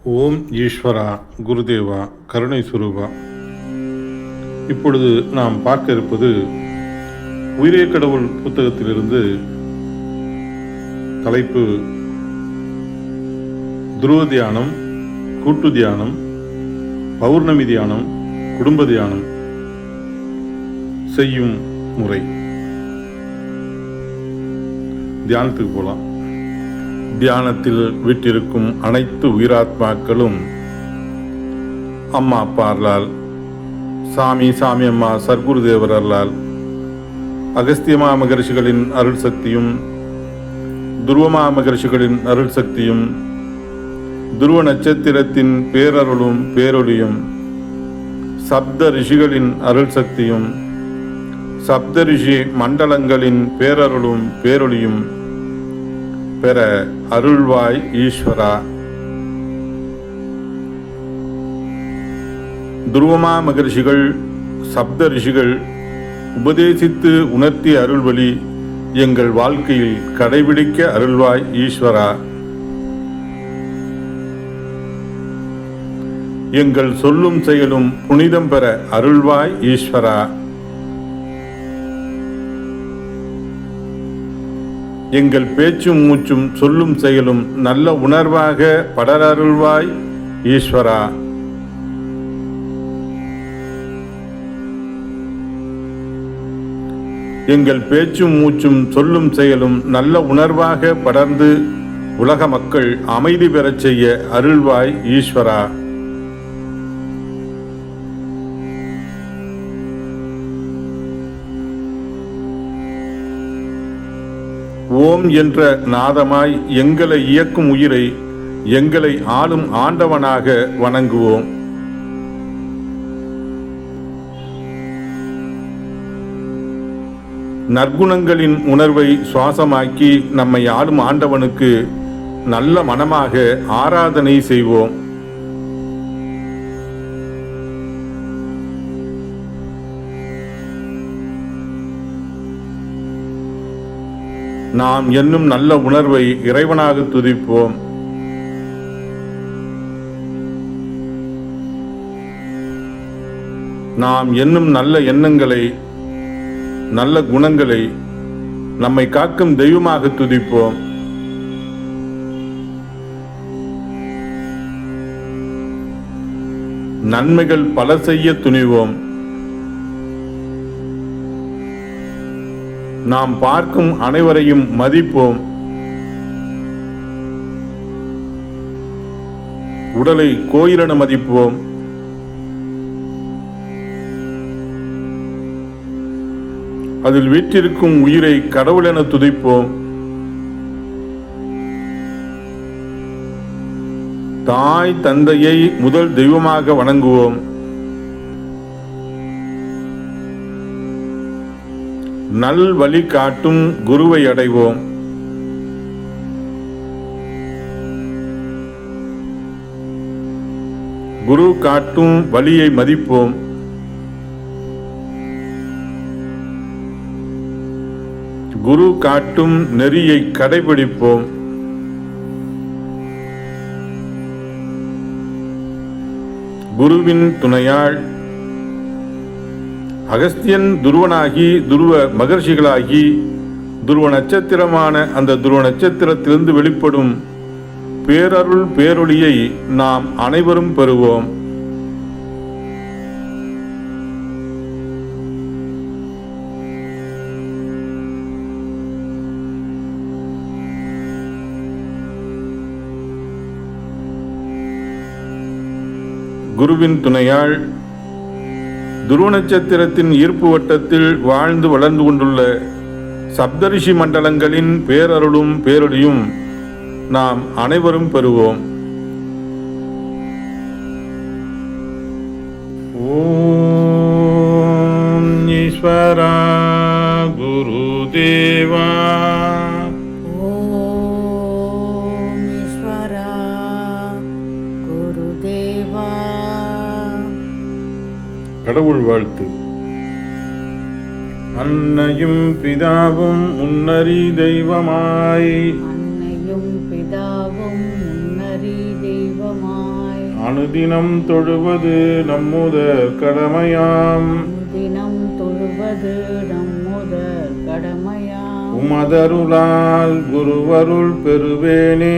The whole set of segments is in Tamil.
ஓம் ஈஸ்வரா, குருதேவா, கருணை சுரூபா. இப்பொழுது நாம் பார்க்க இருப்பது உயிரே கடவுள் புத்தகத்திலிருந்து தலைப்பு துருவ தியானம், கூட்டு தியானம், பௌர்ணமி தியானம், குடும்ப தியானம் செய்யும் முறை. தியானத்துக்கு போகலாம். தியானத்தில் விட்டிருக்கும் அனைத்து உயிராத்மாக்களும் அம்மா அப்பா அருளால், சாமி அம்மா சர்க்குருதேவர் அருளால், அகஸ்தியமா மகர்ஷிகளின் அருள் சக்தியும், துருவமா மகர்ஷிகளின் அருள் சக்தியும், துருவ நட்சத்திரத்தின் பேரருளும் பேரொளியும், சப்த ரிஷிகளின் அருள் சக்தியும், சப்த ரிஷி மண்டலங்களின் பேரருளும் பேரொளியும் பெற அருள்வாய் ஈஸ்வரா. துருவமா மகர்ஷிகள், சப்த ரிஷிகள் உபதேசித்து உணர்த்திய அருள்வழி எங்கள் வாழ்க்கையில் கடைபிடிக்க அருள்வாய் ஈஸ்வரா. எங்கள் சொல்லும் செயலும் புனிதம் பெற அருள்வாய் ஈஸ்வரா. எங்கள் பேச்சும் மூச்சும் சொல்லும் செயலும் நல்ல உணர்வாக படரருள்வாய் ஈஸ்வரா. எங்கள் பேச்சும் மூச்சும் சொல்லும் செயலும் நல்ல உணர்வாக படர்ந்து உலக மக்கள் அமைதி பெறச் செய்ய அருள்வாய் ஈஸ்வரா. ஓம் என்ற நாதமாய் எங்களை இயக்கும் உயிரை எங்களை ஆளும் ஆண்டவனாக வணங்குவோம். நற்குணங்களின் உணர்வை சுவாசமாக்கி நம்மை ஆளும் ஆண்டவனுக்கு நல்ல மனமாக ஆராதனை செய்வோம். நாம் என்னும் நல்ல உணர்வை இறைவனாக துதிப்போம். நாம் என்னும் நல்ல எண்ணங்களை, நல்ல குணங்களை நம்மை காக்கும் தெய்வமாக துதிப்போம். நன்மைகள் பல செய்ய துணிவோம். நாம் பார்க்கும் அனைவரையும் மதிப்போம். உடலை கோயிலென மதிப்போம். அதில் வீற்றிருக்கும் உயிரை கடவுளென துதிப்போம். தாய் தந்தையை முதல் தெய்வமாக வணங்குவோம். நல் வழி காட்டும் குருவை அடைவோம். குரு காட்டும் வழியை மதிப்போம். குரு காட்டும் நெறியை கடைபிடிப்போம். குருவின் துணையால் அகஸ்தியன் துருவனாகி, துருவ மகர்ஷிகளாகி, துருவ நட்சத்திரமான அந்த துருவ நட்சத்திரத்திலிருந்து வெளிப்படும் பேரருள் பேரொளியை நாம் அனைவரும் பெறுவோம். குருவின் துணையால் துருவ நட்சத்திரத்தின் ஈர்ப்பு வட்டத்தில் வாழ்ந்து வளர்ந்து கொண்டுள்ள சப்தரிஷி மண்டலங்களின் பேரருளும் பேரொளியும் நாம் அனைவரும் பெறுவோம். ஓம் ஈஸ்வரா, குருதேவா. ஓம் ஈஸ்வரா, குருதேவா. கடவுள் வாழ்த்து. அன்னையும் பிதாவும் முன்னறி தெய்வமாய், அன்னையும் பிதாவும் முன்னறி தெய்வமாய், அனுதினம் தொழுவது நம்முதற் கடமையாம். தினம் தொழுவது நம்முதற் கடமையாம். உமதருளால் குருவருள் பெறுவேனே.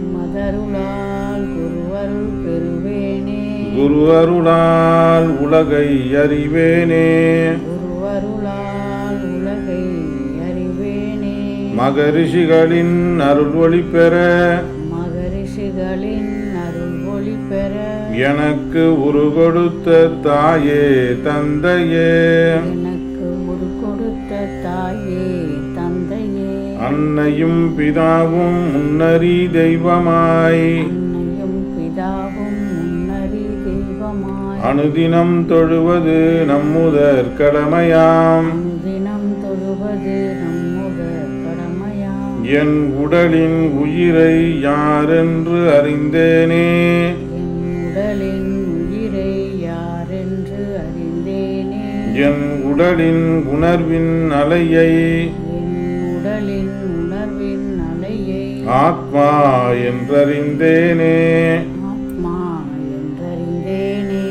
உமதருளால் குருவருள் பெறுவேனே. குரு அருளால் உலகை அறிவேனே. குருவருளால் உலகை அறிவேனே. மகரிஷிகளின் அருள் ஒளி பெற மகரிஷிகளின் அருள் ஒளி பெற எனக்கு உரு கொடுத்த தாயே தந்தையே. எனக்கு உரு கொடுத்த தாயே தந்தையே. அன்னையும் பிதாவும் முன்னறி தெய்வமாய் அன்னையும் பிதாவும் முன்னறி தெய்வமாய் அனுதினம் தொழுவது நம்முதற் கடமையாம். தினம் தொழுவது நம்முதற் கடமையாம். என் உடலின் உயிரை யாரென்று அறிந்தேனே. என் உடலின் உயிரை யாரென்று அறிந்தேனே. என் உடலின் உணர்வின் அலையை என் உடலின் உணர்வின் அலையை ஆத்மா என்றறிந்தேனே. ஆத்மா என்றறிந்தேனே.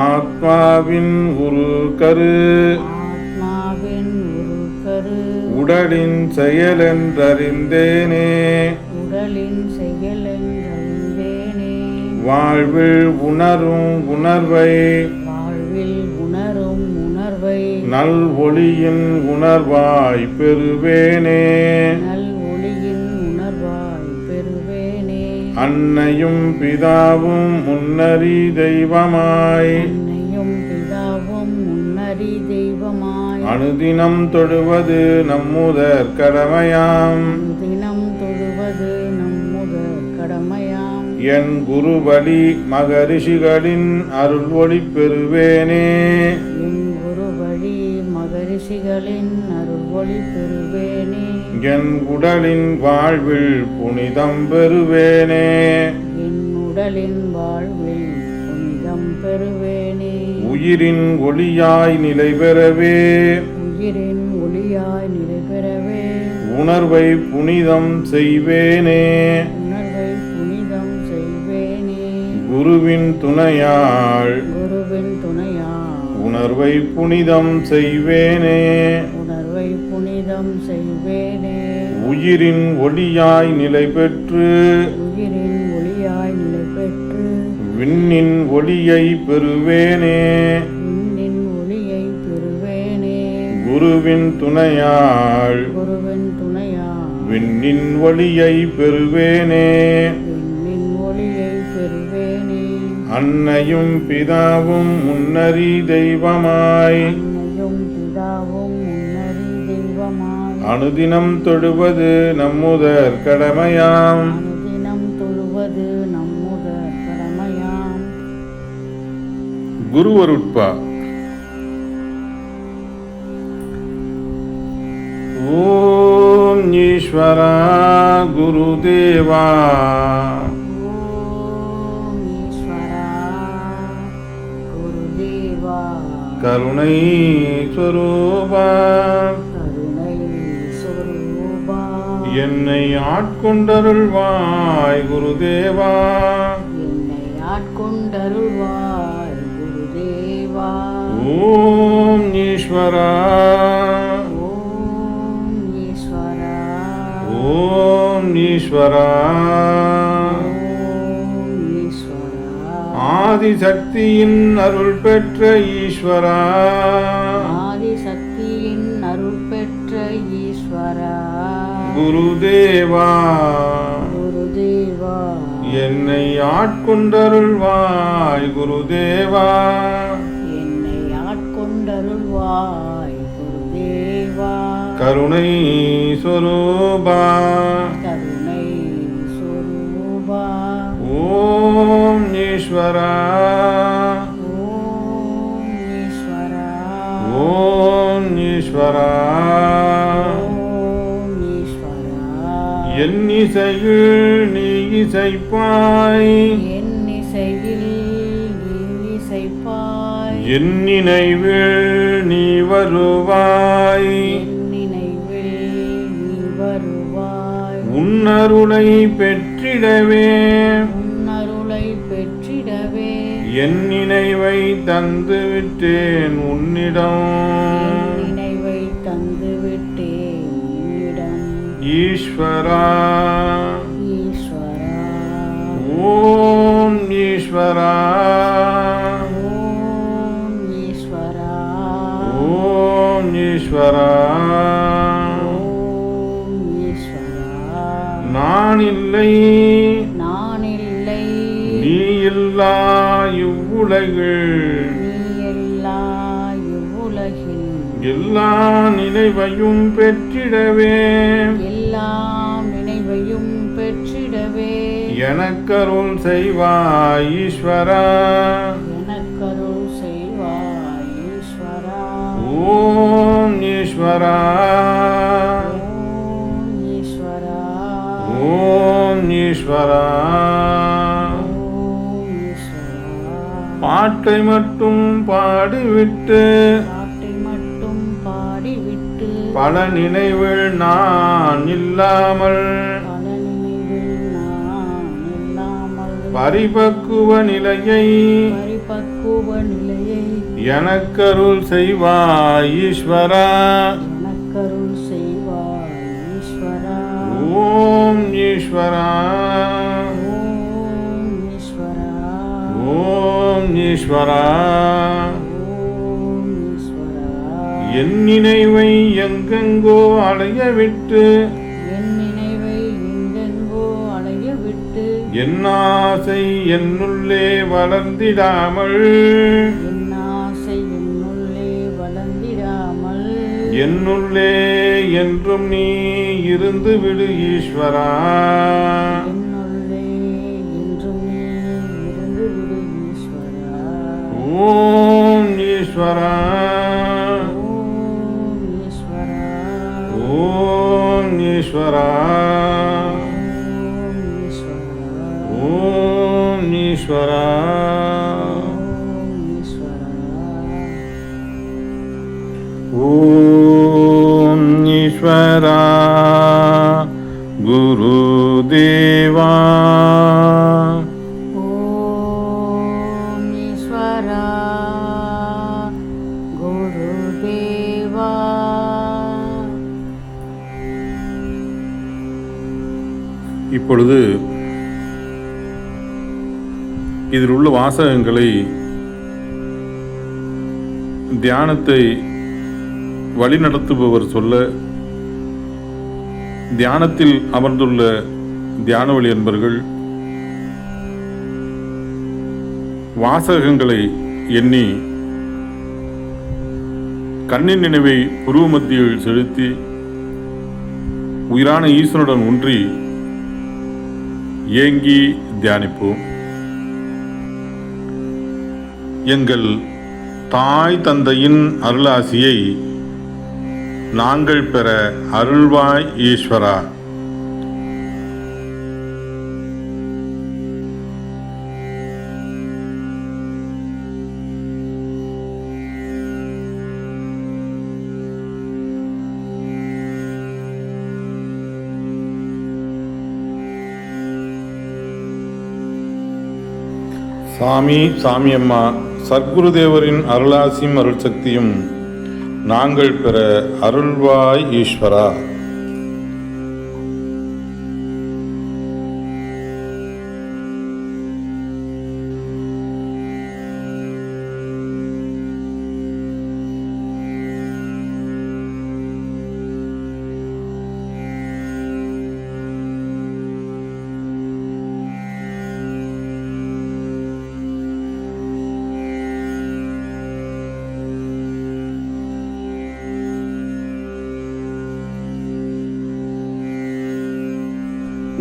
ஆத்மாவின் ஒரு கரு ஆத்மாவின் ஒரு கரு உடலின் செயலென்றறிந்தேனே. உடலின் செயலென்றறிந்தேனே. வாழ்வில் உணரும் உணர்வை வாழ்வில் உணரும் உணர்வை நல் ஒளியின் உணர்வாய் பெறுவேனே. நல் ஒளியின் உணர்வாய் பெறுவேனே. அன்னையும் பிதாவும் முன்னறி தெய்வமாய் அன்னையும் பிதாவும் முன்னறி தெய்வமாய் அனுதினம் தொழுவது நம்முதற் கடமையாம். தினம் தொழுவது நம்முதற் கடமையாம். என் குருவழி மகரிஷிகளின் அருள் ஒளி பெறுவேனே. என் குரு வழி மகரிஷிகளின் அருள் ஒளி பெறுவேனே. என் உடலின் வாழ்வில் புனிதம் பெறுவேனே. என் உடலின் வாழ்வில் புனிதம் பெறுவேனே. உயிரின் ஒளியாய் நிலை பெறவே உயிரின் ஒளியாய் நிலை பெறவே உணர்வை புனிதம் செய்வேனே. உணர்வை புனிதம் செய்வேனே. குருவின் துணையால் குருவின் துணையால் உணர்வை புனிதம் செய்வேனே. உணர்வை புனிதம் செய்வேனே. உயிரின் ஒளியாய் நிலை பெற்று உயிரின் ஒளியாய் நிலை பெற்று விண்ணின் ஒளியை பெறுவேனே. விண்ணின் ஒளியை பெறுவேனே. குருவின் துணையால் குருவின் துணையால் விண்ணின் ஒளியை பெறுவேனே. விண்ணின் ஒளியை பெறுவேனே. அன்னையும் பிதாவும் முன்னறி தெய்வமாய் அன்னையும் பிதாவும் முன்னறி தெய்வமாய் அனுதினம் தொழுவது நம்முதற் கடமையாம். அனுதினம் தொழுவது நம்முதற் கடமையாம். குருவருட்பா. ஓம் ஈஸ்வரா குருதேவா. ஓம் ஈஸ்வரா குருதேவா. கருணை ஸ்வரூபா. கருணை சொரூபா. என்னை ஆட்கொண்டருள்வாய் குருதேவா. என்னை ஆட்கொண்டருள்வாய் குருதேவா. ஓம் ஈஸ்வரா. ஓம் ஈஸ்வரா. ஓம் ஈஸ்வரா. ஓம் ஈஸ்வரா. ஆதிசக்தியின் அருள் பெற்ற ஈஸ்வரா. ஆதிசக்தியின் அருள் பெற்ற ஈஸ்வரா. குருதேவா. குருதேவா. என்னை ஆட்கொண்டருள்வாய் குருதேவா. என்னை ஆட்கொண்டருள்வாய் குருதேவா. கருணை சொரூபா. கருணை சொரூபா. ஓம் ஈஸ்வரா. ஓம் ஈஸ்வரா. ஓம் ஈஸ்வரா. ஓம் ஈஸ்வரா. என் இசையில் நீ இசைப்பாய். என் இசையில் நீ இசைப்பாய். என் நினைவில் நீ வருவாய். என் நினைவில் நீ வருவாய். உன்னருளை பெற்றிடவே உன்னருளை பெற்றிடவே என் நினைவை தந்து விட்டேன் உன்னிடம். நினைவை தந்து விட்டேன் உன்னிடம். ஈஸ்வரா ஈஸ்வரா ஓம் ஈஸ்வரா ஓம் ஈஸ்வரா ஓம் ஈஸ்வரா. ஓம் ஈஸ்வரா. நான் இல்லை நீ இல்லா இவ்வுலகில் எல்லா நினைவையும் பெற்றிடவே எனக்கருள் செய்வாய் ஈஸ்வரா. ஓம் ஈஸ்வரா ஓம் ஈஸ்வரா. பாட்டை மட்டும் பாடிவிட்டு பல நினைவில் நான் இல்லாமல் பரிபக்குவ நிலையை எனக்கருள் செய்வாய் ஈஸ்வரா. ஓம் ஈஸ்வரா ஓம் ஈஸ்வரா. என் நினைவை எங்கெங்கோ அலைய விட்டு என் ஆசை என்னுள்ளே வளர்ந்திடாமல் என்னுள்ளே என்றும் நீ இருந்து விடு ஈஸ்வரா. ஓம் ஈஸ்வரா ஓம் ஈஸ்வரா ஓம் ஈஸ்வரா. ஓம் ஈஸ்வரா குருதேவா. ஓம் ஈஸ்வரா குருதேவா. இப்பொழுது இதில் உள்ள வாசகங்களை தியானத்தை வழிநடத்துபவர் சொல்ல, தியானத்தில் அமர்ந்துள்ள தியானவழி என்பர்கள் வாசகங்களை எண்ணி கண்ணின் நினைவை புருவ மத்தியில் செலுத்தி உயிரான ஈசனுடன் ஒன்றி ஏங்கி தியானிப்போம். எங்கள் தாய் தந்தையின் அருளாசியை நாங்கள் பெற அருள்வாய் ஈஸ்வரா. சாமி சாமியம்மா சத்குருதேவரின் அருளாசியும் அருள் சக்தியும் நாங்கள் பெற அருள்வாய் ஈஸ்வரா.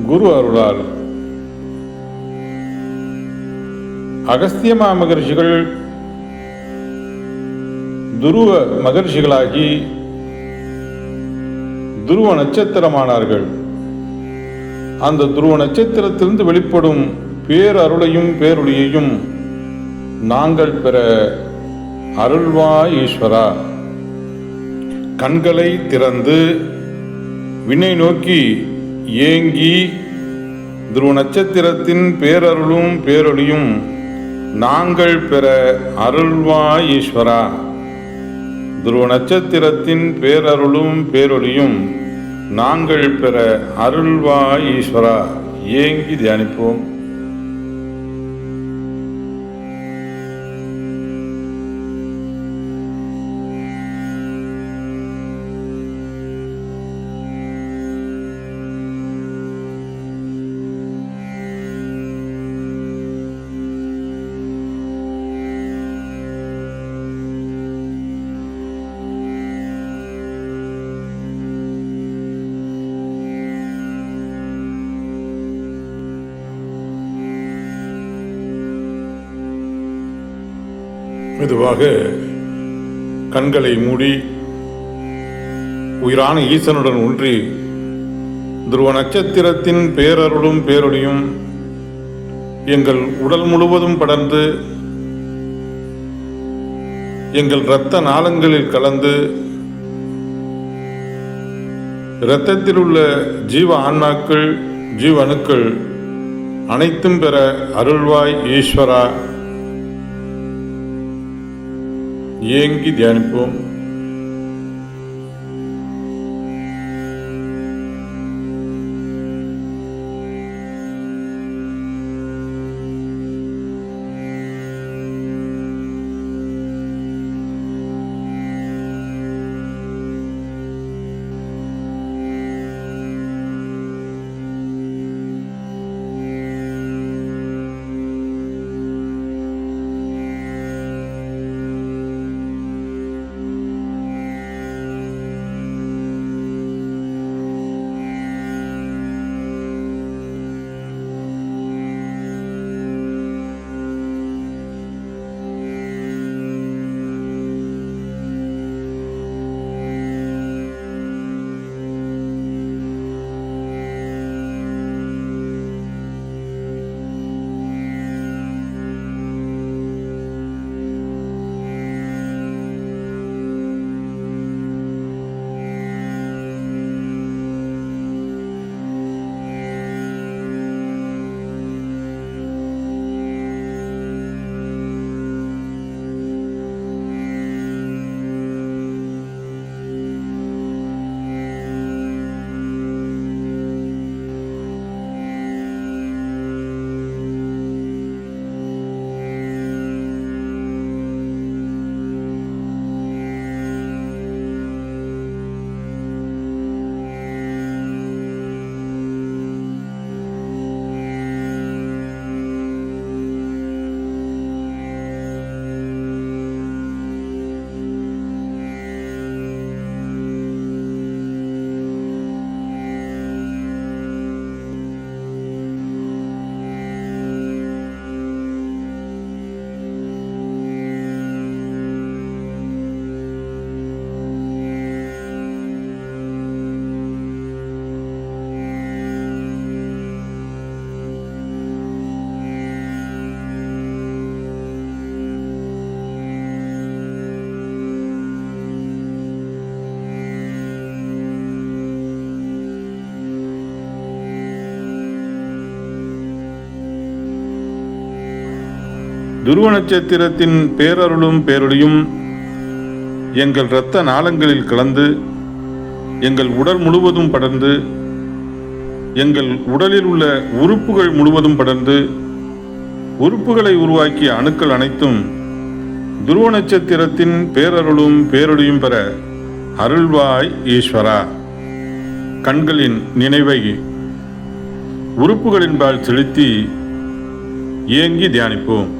குரு அருளால் அகஸ்தியமா மகர்ஷிகள் துருவ மகர்ஷிகளாகி துருவ நட்சத்திரமானார்கள். அந்த துருவ நட்சத்திரத்திலிருந்து வெளிப்படும் பேரருளையும் பேரொளியையும் நாங்கள் பெற அருள்வாய் ஈஸ்வரா. கண்களை திறந்து விண்ணை நோக்கி ஏங்கி துருவ நட்சத்திரத்தின் பேரருளும் பேரொளியும் நாங்கள் பெற அருள்வாய் ஈஸ்வரா. துருவ நட்சத்திரத்தின் பேரருளும் பேரொளியும் நாங்கள் பெற அருள்வாய் ஈஸ்வரா. ஏங்கி தியானிப்போம். மெதுவாக கண்களை மூடி உயிரான ஈசனுடன் ஒன்றி துருவ நட்சத்திரத்தின் பேரருளும் பேரொளியும் எங்கள் உடல் முழுவதும் படர்ந்து எங்கள் இரத்த நாளங்களில் கலந்து இரத்தத்தில் உள்ள ஜீவ ஆன்மாக்கள் ஜீவ அணுக்கள் அனைத்தும் பெற அருள்வாய் ஈஸ்வரா. ஏங்கி தியானிப்போம். துருவ நட்சத்திரத்தின் பேரருளும் பேரொளியும் எங்கள் இரத்த நாளங்களில் கலந்து எங்கள் உடல் முழுவதும் படர்ந்து எங்கள் உடலில் உள்ள உறுப்புகள் முழுவதும் படர்ந்து உறுப்புகளை உருவாக்கிய அணுக்கள் அனைத்தும் துருவ நட்சத்திரத்தின் பேரருளும் பேரொளியும் பெற அருள்வாய் ஈஸ்வரா. கண்களின் நினைவை உறுப்புகளின்பால் செலுத்தி ஏங்கி தியானிப்போம்.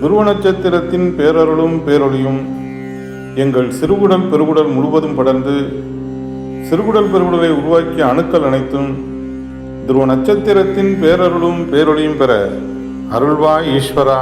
துருவ நட்சத்திரத்தின் பேரருளும் பேரொளியும் எங்கள் சிறுகுடல் பெருகுடல் முழுவதும் படர்ந்து சிறுகுடல் பெருகுடலை உருவாக்கிய அணுக்கள் அனைத்தும் துருவ நட்சத்திரத்தின் பேரருளும் பேரொளியும் பெற அருள்வாய் ஈஸ்வரா.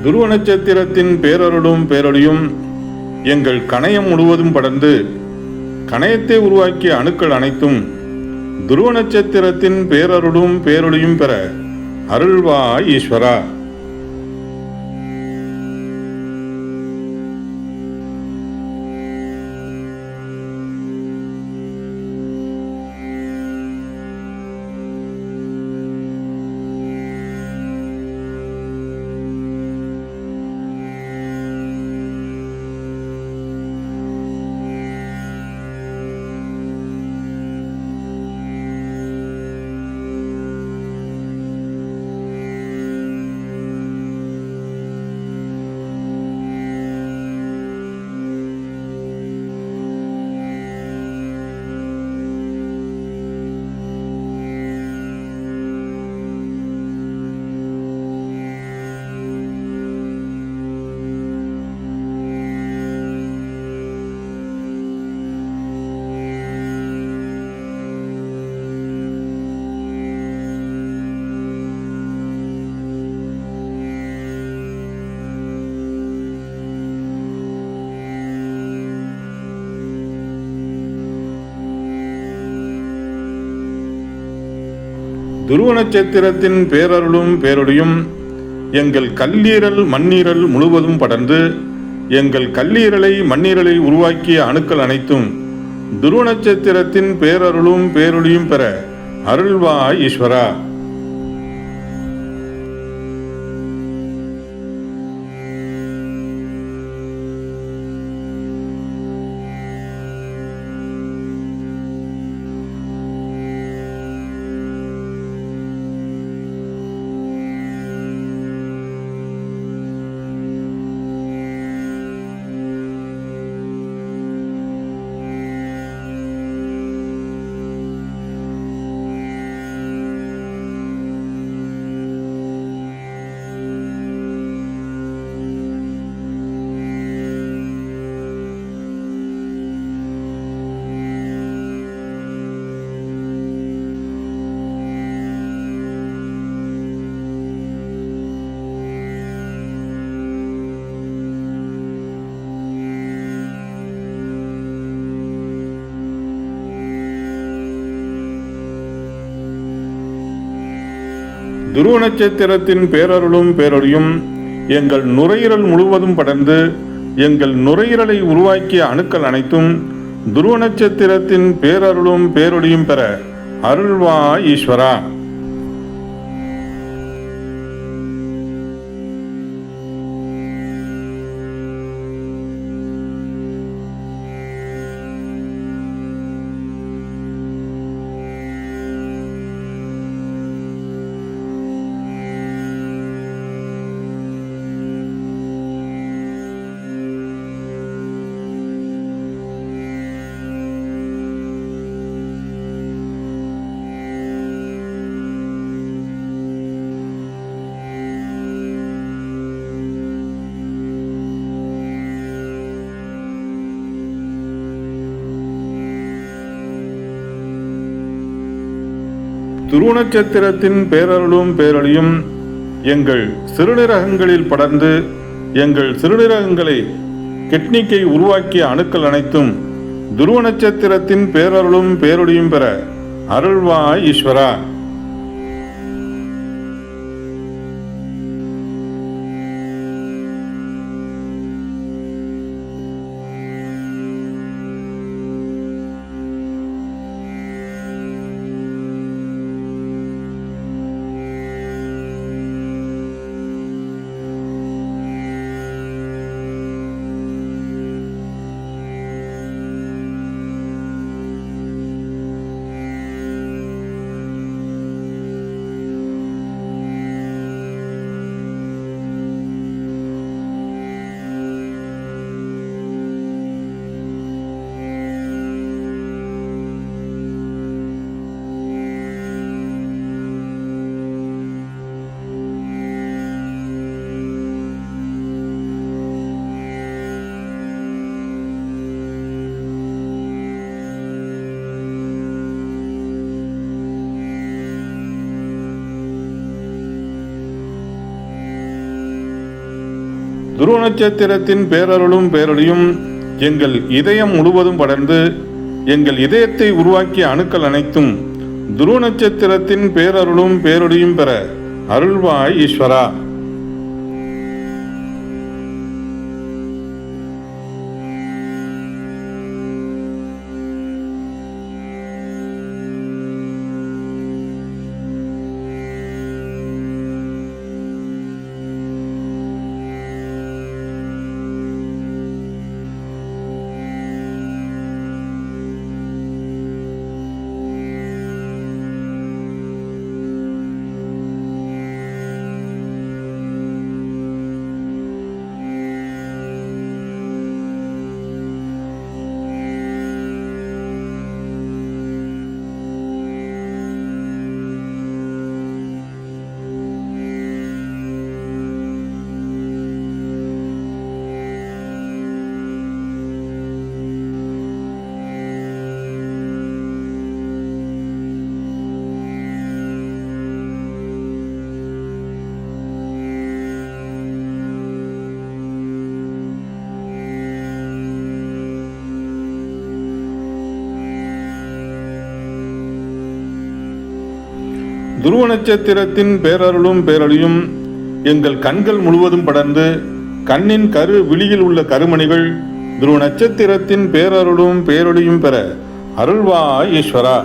துருவ நட்சத்திரத்தின் பேரருளும் பேரொளியும் எங்கள் கணையம் முழுவதும் படர்ந்து கணையத்தை உருவாக்கிய அணுக்கள் அனைத்தும் துருவ நட்சத்திரத்தின் பேரருளும் பேரொளியும் பெற அருள்வாய் ஈஸ்வரா. துருவ நட்சத்திரத்தின் பேரருளும் பேரொளியும் எங்கள் கல்லீரல் மண்ணீரல் முழுவதும் படர்ந்து எங்கள் கல்லீரலை மண்ணீரலை உருவாக்கிய அணுக்கள் அனைத்தும் துருவ நட்சத்திரத்தின் பேரருளும் பேரொளியும் பெற அருள்வாய் ஈஸ்வரா. துருவ நட்சத்திரத்தின் பேரருளும் பேரொளியும் எங்கள் நுரையீரல் முழுவதும் படர்ந்து எங்கள் நுரையீரலை உருவாக்கிய அணுக்கள் அனைத்தும் துருவ நட்சத்திரத்தின் பேரருளும் பேரொளியும் பெற அருள்வாய் ஈஸ்வரா. துருவ நட்சத்திரத்தின் பேரருளும் பேரொளியும் எங்கள் சிறுநீரகங்களில் படர்ந்து எங்கள் சிறுநீரகங்களை கிட்னிக்கை உருவாக்கிய அணுக்கள் அனைத்தும் துருவ நட்சத்திரத்தின் பேரருளும் பேரொழியும் பெற அருள்வாய் ஈஸ்வரா. துருவ நட்சத்திரத்தின் பேரருளும் பேரொழியும் எங்கள் இதயம் முழுவதும் படர்ந்து எங்கள் இதயத்தை உருவாக்கிய அணுக்கள் அனைத்தும் துருவ நட்சத்திரத்தின் பேரருளும் பேரொழியும் பெற அருள்வாய் ஈஸ்வரா. துருவ நட்சத்திரத்தின் பேரருளும் பேரொழியும் எங்கள் கண்கள் முழுவதும் படர்ந்து கண்ணின் கரு விழியில் உள்ள கருமணிகள் துருவ நட்சத்திரத்தின் பேரருளும் பேரொழியும் பெற அருள்வாய் ஈஸ்வரா.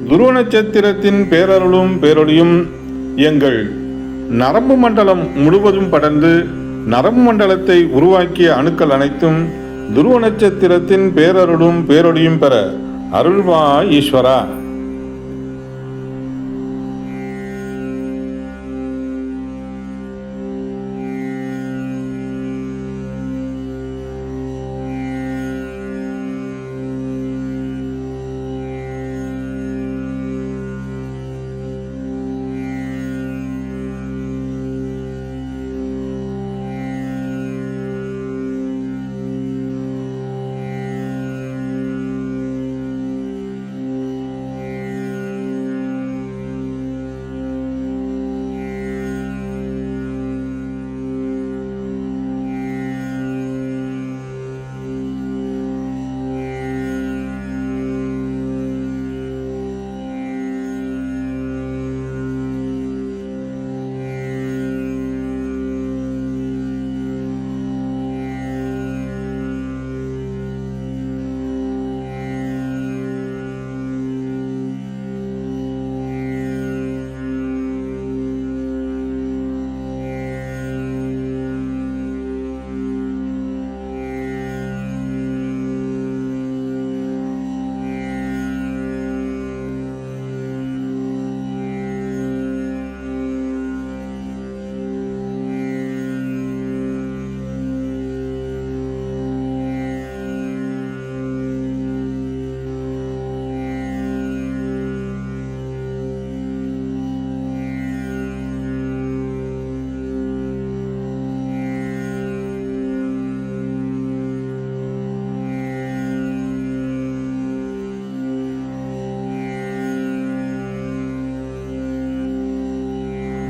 துருவ நட்சத்திரத்தின் பேரருளும் பேரொழியும் எங்கள் நரம்பு மண்டலம் முழுவதும் படர்ந்து நரம்பு மண்டலத்தை உருவாக்கிய அணுக்கள் அனைத்தும் துருவ நட்சத்திரத்தின் பேரருளும் பேரொழியும் பெற அருள்வாய் ஈஸ்வரா.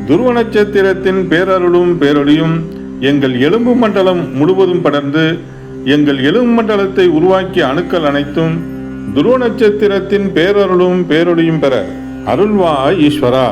துருவ நட்சத்திரத்தின் பேரருளும் பேரொளியும் எங்கள் எலும்பு மண்டலம் முழுவதும் படர்ந்து எங்கள் எலும்பு மண்டலத்தை உருவாக்கிய அணுக்கள் அனைத்தும் துருவ நட்சத்திரத்தின் பேரருளும் பேரொளியும் பெற அருள்வாய் ஈஸ்வரா.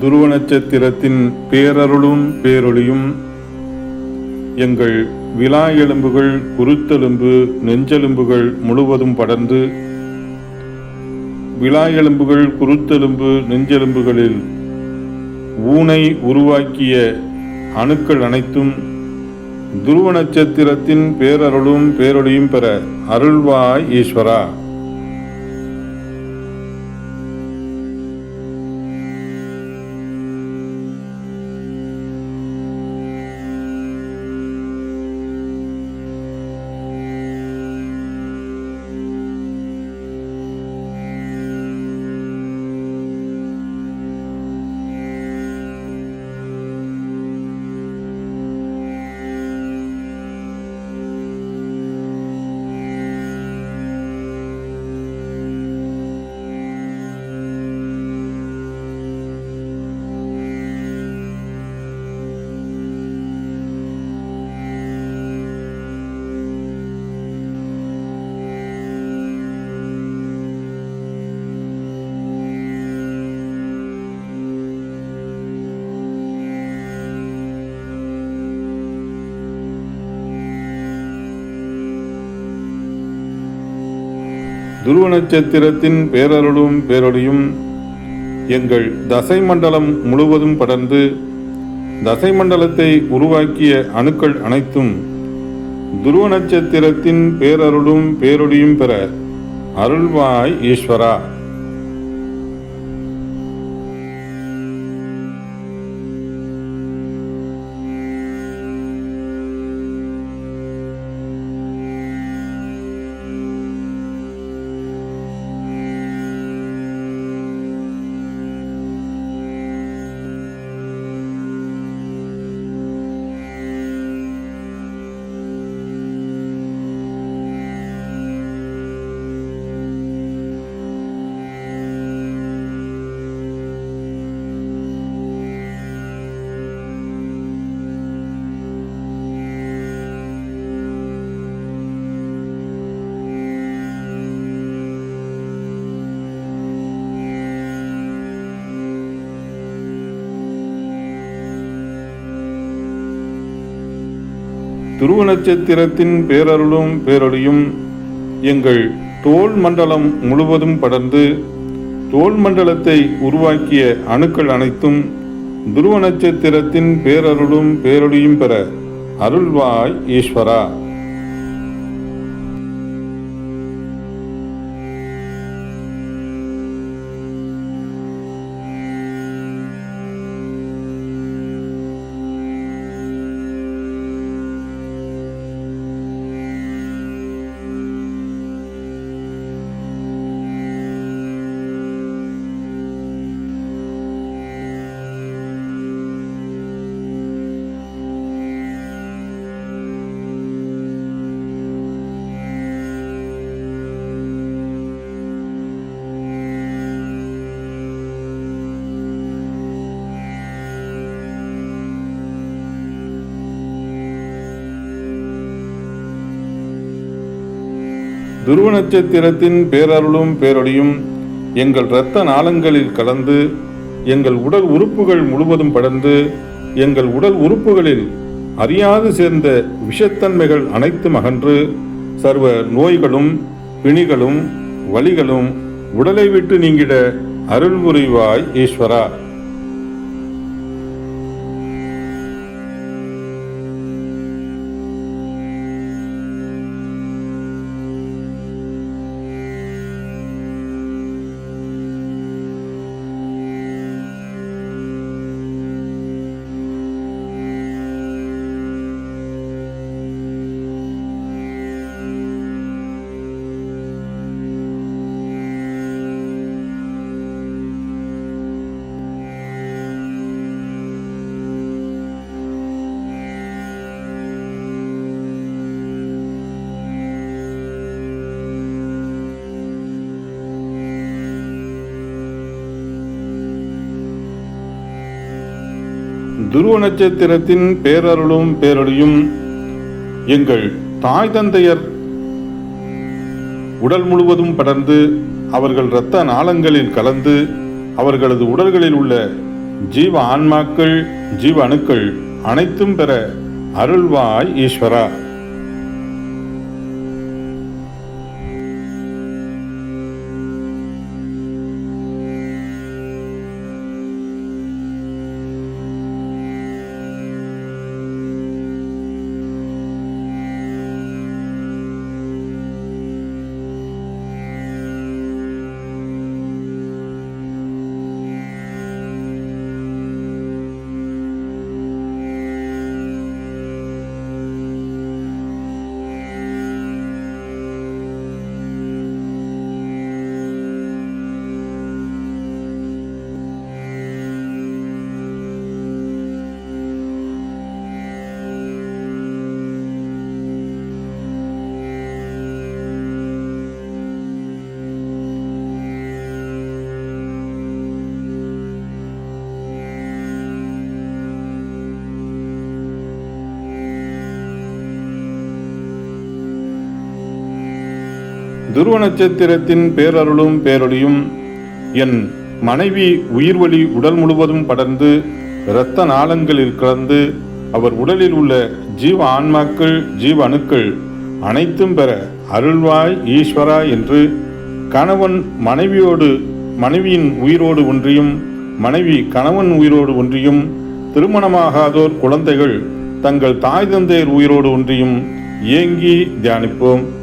துருவ நட்சத்திரத்தின் பேரருளும் பேரொளியும் எங்கள் விலா எலும்புகள், குருத்தெலும்பு, நெஞ்செலும்புகள் முழுவதும் படர்ந்து விலா எலும்புகள், குருத்தெலும்பு, நெஞ்செலும்புகளில் ஊனை உருவாக்கிய அணுக்கள் அனைத்தும் துருவ நட்சத்திரத்தின் பேரருளும் பேரொளியும் பெற அருள்வாய் ஈஸ்வரா. துருவ நட்சத்திரத்தின் பேரருளும் பேரொளியும் எங்கள் தசை மண்டலம் முழுவதும் படர்ந்து தசை மண்டலத்தை உருவாக்கிய அணுக்கள் அனைத்தும் துருவ நட்சத்திரத்தின் பேரருளும் பேரொளியும் பெற அருள்வாய் ஈஸ்வரா. துருவ நட்சத்திரத்தின் பேரருளும் பேரொளியும் எங்கள் தோல் மண்டலம் முழுவதும் படர்ந்து தோல் மண்டலத்தை உருவாக்கிய அணுக்கள் அனைத்தும் துருவ நட்சத்திரத்தின் பேரருளும் பேரொளியும் பெற அருள்வாய் ஈஸ்வரா. துருவ நட்சத்திரத்தின் பேரருளும் பேரொளியும் எங்கள் இரத்த நாளங்களில் கலந்து எங்கள் உடல் உறுப்புகள் முழுவதும் படர்ந்து எங்கள் உடல் உறுப்புகளில் அறியாது சேர்ந்த விஷத்தன்மைகள் அனைத்தும் அகன்று சர்வ நோய்களும் பிணிகளும் வலிகளும் உடலை விட்டு நீங்கிட அருள் புரிவாய் ஈஸ்வரா. துருவ நட்சத்திரத்தின் பேரருளும் பேரொழியும் எங்கள் தாய் தந்தையர் உடல் முழுவதும் படர்ந்து அவர்கள் இரத்த நாளங்களில் கலந்து அவர்களது உடல்களில் உள்ள ஜீவ ஆன்மாக்கள் ஜீவ அணுக்கள் அனைத்தும் பெற அருள்வாய் ஈஸ்வரா. துருவ நட்சத்திரத்தின் பேரருளும் பேரொழியும் என் மனைவி உயிர்வழி உடல் முழுவதும் படர்ந்து இரத்த நாளங்களில் கலந்து அவர் உடலில் உள்ள ஜீவ ஆன்மாக்கள் ஜீவ அணுக்கள் அனைத்தும் பெற அருள்வாய் ஈஸ்வரா என்று கணவன் மனைவியின் உயிரோடு ஒன்றியும் மனைவி கணவன் உயிரோடு ஒன்றியும் திருமணமாகாதோர் குழந்தைகள் தங்கள் தாய் தந்தையர் உயிரோடு ஒன்றியும் ஏங்கி தியானிப்போம்.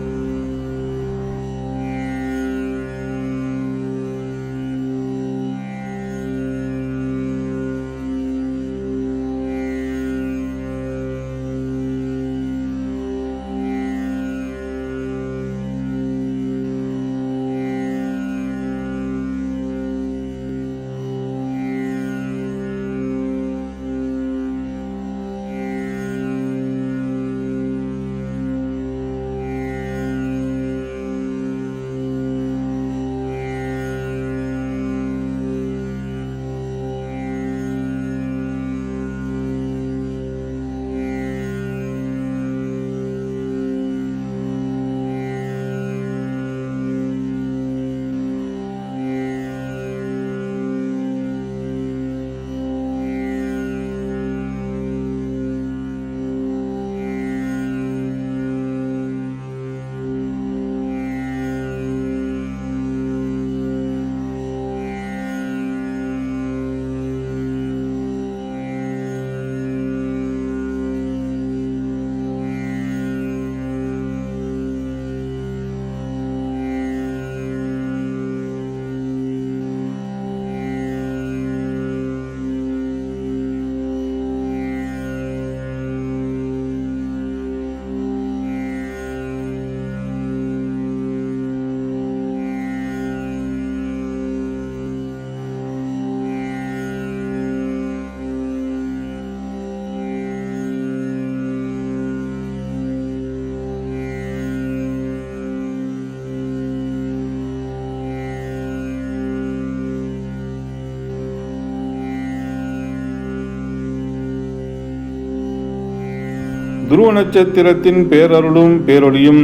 துருவ நட்சத்திரத்தின் பேரருளும் பேரொழியும்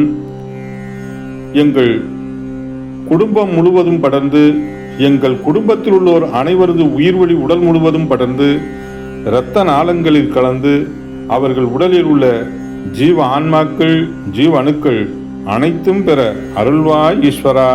எங்கள் குடும்பம் முழுவதும் படர்ந்து எங்கள் குடும்பத்தில் உள்ளோர் அனைவரது உயிர்வழி உடல் முழுவதும் படர்ந்து இரத்த நாளங்களில் கலந்து அவர்கள் உடலில் உள்ள ஜீவ ஆன்மாக்கள், ஜீவ அணுக்கள் அனைத்தும் பெற அருள்வாய் ஈஸ்வரா.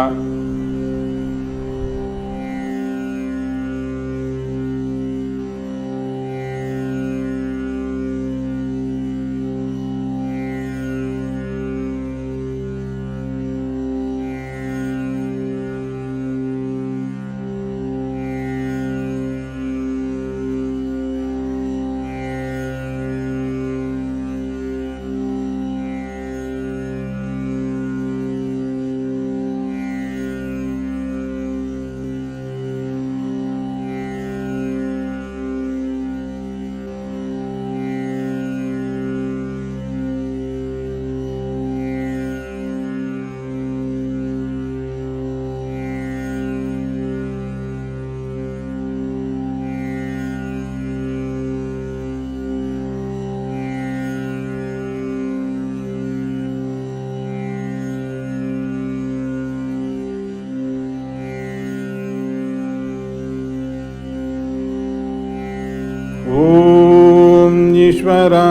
ஓம் ஈஸ்வரா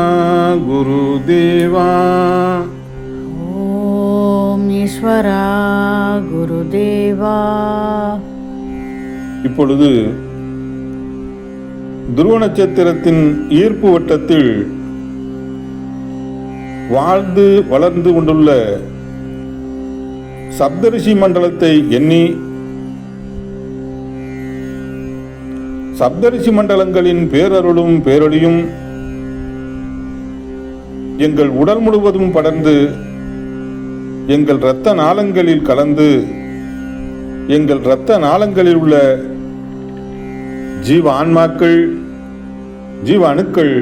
குருதேவா. ஓம் ஈஸ்வரா குருதேவா. இப்பொழுது துருவ நட்சத்திரத்தின் ஈர்ப்பு வட்டத்தில் வாழ்ந்து வளர்ந்து கொண்டுள்ள சப்தரிஷி மண்டலத்தை எண்ணி சப்தரிஷி மண்டலங்களின் பேரருளும் பேரொளியும் எங்கள் உடல் முழுவதும் படர்ந்து எங்கள் இரத்த நாளங்களில் கலந்து எங்கள் இரத்த நாளங்களில் உள்ள ஜீவ ஆன்மாக்கள், ஜீவ அணுக்கள்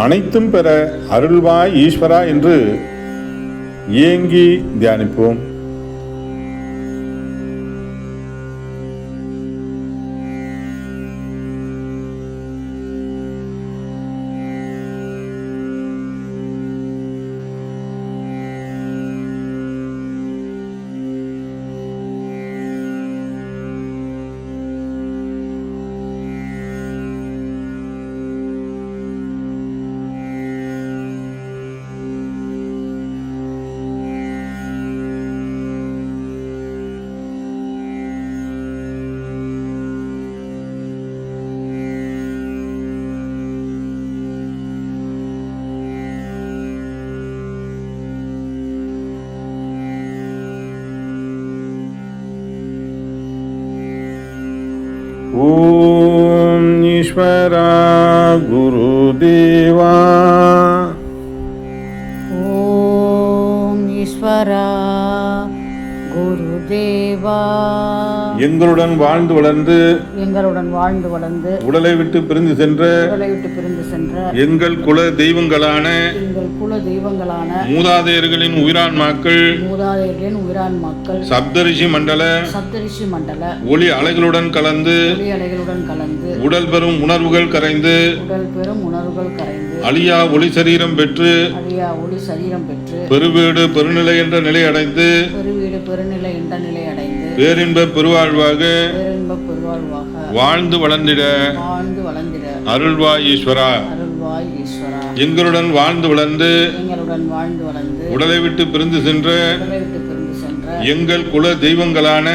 அனைத்தும் பெற அருள்வாய் ஈஸ்வரா என்று ஏங்கி தியானிப்போம். ஓம் ஈஸ்வரா குருதேவா. ஓம் ஈஸ்வரா குருதேவா. எங்களுடன் வாழ்ந்து வளர்ந்து உடலை விட்டு பிரிந்து சென்ற எங்கள் குல தெய்வங்களான மூதாதையர்களின் உயிரான்மாக்கள் சப்தரிஷி மண்டல ஒளி அலைகளுடன் கலந்து உடல் பெறும் உணர்வுகள் கரைந்து அழியா ஒளி சரீரம் பெற்று பெருவீடு பெருநிலை என்ற நிலை அடைந்து பேரின்ப பெருவாழ்வாக வாழ்ந்து வளர்ந்திட அருள்வாய் ஈஸ்வரா. எங்களுடன் வாழ்ந்து வளர்ந்து உடலை விட்டு பிரிந்து சென்ற எங்கள் குல தெய்வங்களான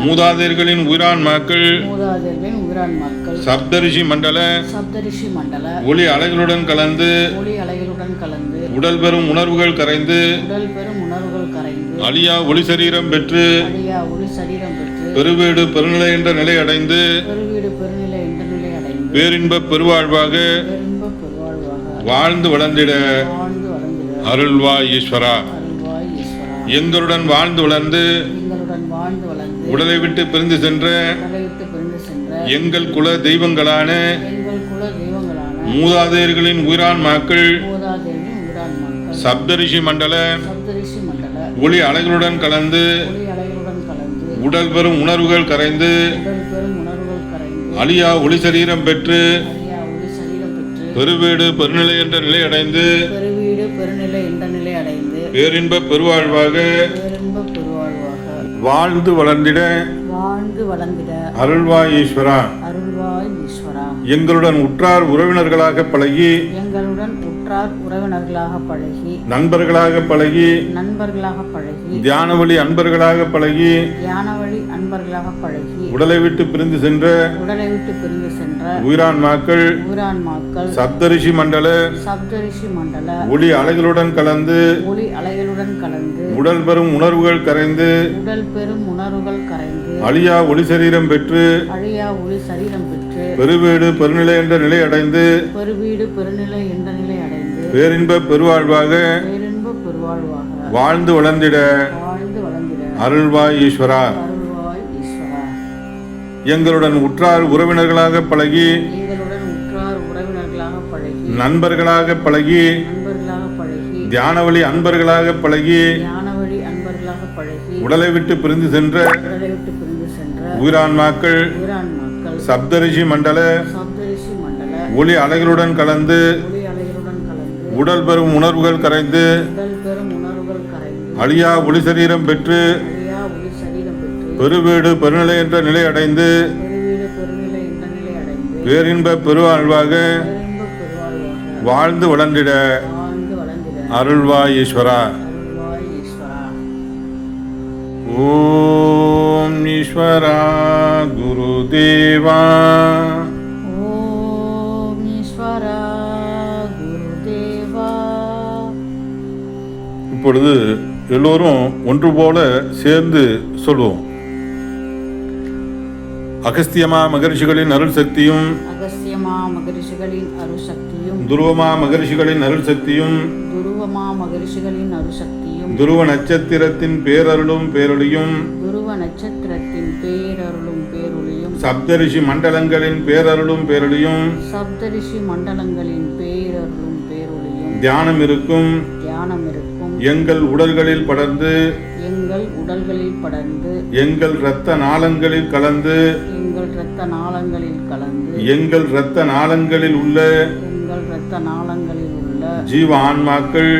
மூதாதையர்களின் உயிரான்மாக்கள் சப்தரிஷி மண்டல ஒளி அலைகளுடன் கலந்து உடல் பெறும் உணர்வுகள் கரைந்து அழியா ஒளி சரீரம் பெற்று பெருவீடு பெருநிலை என்ற நிலை அடைந்து பேரின்ப பெருவாழ்வாக வாழ்ந்து வளர்ந்திட அருள்வாய் ஈஸ்வரா. எங்களுடன் வாழ்ந்து வளர்ந்து உடலை விட்டு பிரிந்து சென்ற எங்கள் குல தெய்வங்களான மூதாதையர்களின் உயிரான்மாக்கள் சப்தரிஷி மண்டல ஒளி அலைகளுடன் கலந்து உடல் பெறும் உணர்வுகள் கரைந்து அழியா ஒளி சரீரம் பெற்று பெருவீடு பெருநிலை என்ற நிலை அடைந்து பேரின்ப பெருவாழ்வாக வாழ்ந்து வளர்ந்திட வாழ்ந்து வளர்ந்திட அருள்வாய் ஈஸ்வரா. அருள்வாய் ஈஸ்வரா. எங்களுடன் உற்றார் உறவினர்களாக பழகி எங்களுடன் உற்றார் உறவினர்களாக பழகி நண்பர்களாக பழகி தியான வழி அன்பர்களாக பழகி அன்பர்களாக பழகி உடலை விட்டு பிரிந்து சென்ற உயிரான்மாக்கள் சப்தரிஷி மண்டல ஒளி அலைகளுடன் கலந்து உடல் பெறும் உணர்வுகள் கரைந்து அழியா ஒளி சரீரம் பெற்று பெருவீடு பெருநிலை என்ற நிலை அடைந்து பேரின்ப பெருவாழ்வாக வாழ்ந்து வளர்ந்திட அருள்வாய் ஈஸ்வரா. எங்களுடன் உற்றார் உறவினர்களாக பழகி நண்பர்களாக பழகி தியான வழி அன்பர்களாக பழகி உடலை விட்டு பிரிந்து சென்ற உயிரான்மாக்கள் சப்தரிஷி மண்டல ஒளி அலைகளுடன் கலந்து உடல் பெறும் உணர்வுகள் கரைந்து அழியா ஒளி சரீரம் பெற்று பெருவீடு பெருநிலை என்ற நிலை அடைந்து பேரின்ப பெருவாழ்வாக வாழ்ந்து வளர்ந்திட அருள்வாய் ஈஸ்வரா. ஓம் ஈஸ்வரா குருதேவா. ஓம் ஈஸ்வரா குருதேவா. இப்பொழுது எல்லோரும் ஒன்று போல சேர்ந்து சொல்வோம். அகஸ்தியமா மகரிஷிகளின் அருள் சக்தியும் துருவமா மகரிஷிகளின் அருள் சக்தியும் துருவ நட்சத்திரத்தின் பேரருளும் பேரொளியும் சப்தரிஷி மண்டலங்களின் பேரருளும் பேரொளியும் தியானம் இருக்கும் எங்கள் உடல்களில் படர்ந்து எங்கள் இரத்த நாளங்களில் கலந்து எங்கள் இரத்த நாளங்களில் உள்ள ஜீவ ஆன்மாக்கள்